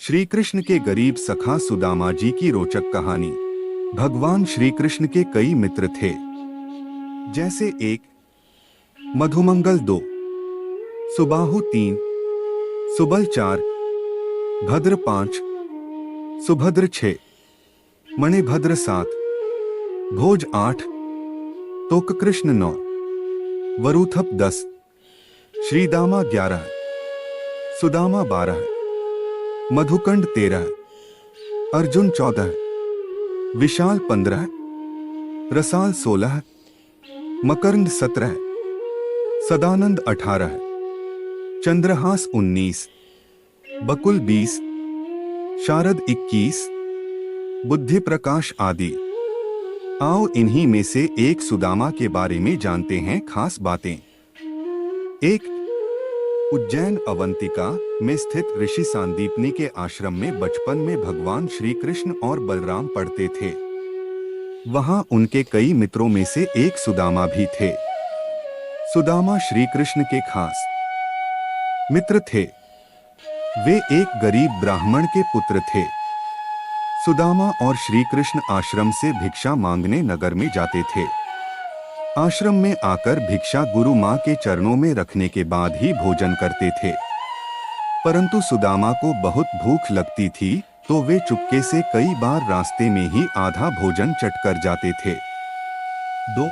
श्री कृष्ण के गरीब सखा सुदामा जी की रोचक कहानी। भगवान श्री कृष्ण के कई मित्र थे, जैसे 1, मधुमंगल 2, सुबाहु 3, सुबल 4, भद्र 5, सुभद्र 6, मणिभद्र 7, भोज 8, तोककृष्ण 9, वरुथप 10, श्रीदामा 11, सुदामा 12, मधुकंड 13, अर्जुन 14, विशाल 15, रसाल 16, मकरंद 17, सदानंद 18, चंद्रहास 19, बकुल 20, शारद 21, बुद्धि प्रकाश आदि। आओ इन्हीं में से एक सुदामा के बारे में जानते हैं खास बातें। 1, उज्जैन अवंतिका में स्थित ऋषि सांदीपनी के आश्रम में बचपन में भगवान श्री कृष्ण और बलराम पढ़ते थे। वहां उनके कई मित्रों में से एक सुदामा भी थे। सुदामा श्री कृष्ण के खास मित्र थे। वे एक गरीब ब्राह्मण के पुत्र थे। सुदामा और श्री कृष्ण आश्रम से भिक्षा मांगने नगर में जाते थे। आश्रम में आकर भिक्षा गुरु माँ के चरणों में रखने के बाद ही भोजन करते थे। परंतु सुदामा को बहुत भूख लगती थी, तो वे चुपके से कई बार रास्ते में ही आधा भोजन चट कर जाते थे। 2,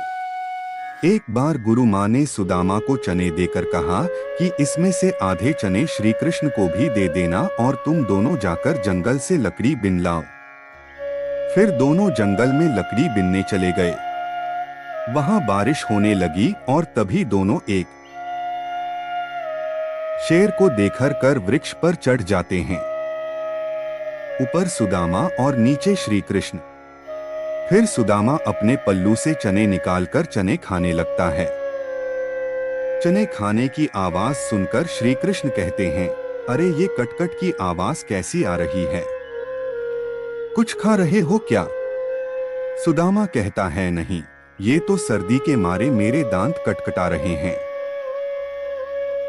एक बार गुरु माँ ने सुदामा को चने देकर कहा कि इसमें से आधे चने श्री कृष्ण को भी दे देना और तुम दोनों जाकर जंगल से लकड़ी बिन लाओ। फिर दोनों जंगल में लकड़ी बिनने चले गए। वहां बारिश होने लगी और तभी दोनों एक शेर को देखकर कर वृक्ष पर चढ़ जाते हैं। ऊपर सुदामा और नीचे श्री कृष्ण। फिर सुदामा अपने पल्लू से चने निकालकर चने खाने लगता है। चने खाने की आवाज सुनकर श्री कृष्ण कहते हैं, अरे ये कटकट की आवाज कैसी आ रही है? कुछ खा रहे हो क्या? सुदामा कहता है, नहीं, ये तो सर्दी के मारे मेरे दांत कटकटा रहे हैं।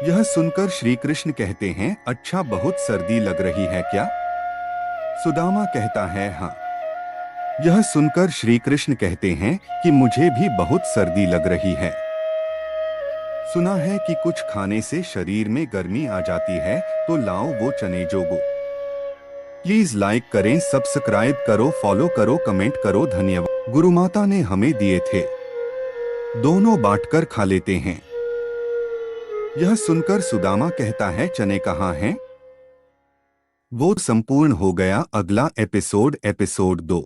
यह सुनकर श्री कृष्ण कहते हैं, अच्छा बहुत सर्दी लग रही है क्या? सुदामा कहता है, हाँ। यह सुनकर श्री कृष्ण कहते हैं कि मुझे भी बहुत सर्दी लग रही है। सुना है कि कुछ खाने से शरीर में गर्मी आ जाती है, तो लाओ वो चने जोगो। प्लीज लाइक करें, सब्सक्राइब करो, फॉलो करो, कमेंट करो। धन्यवाद। गुरु माता ने हमें दिए थे, दोनों बांटकर खा लेते हैं। यह सुनकर सुदामा कहता है, चने कहाँ हैं? वो संपूर्ण हो गया। अगला एपिसोड 2।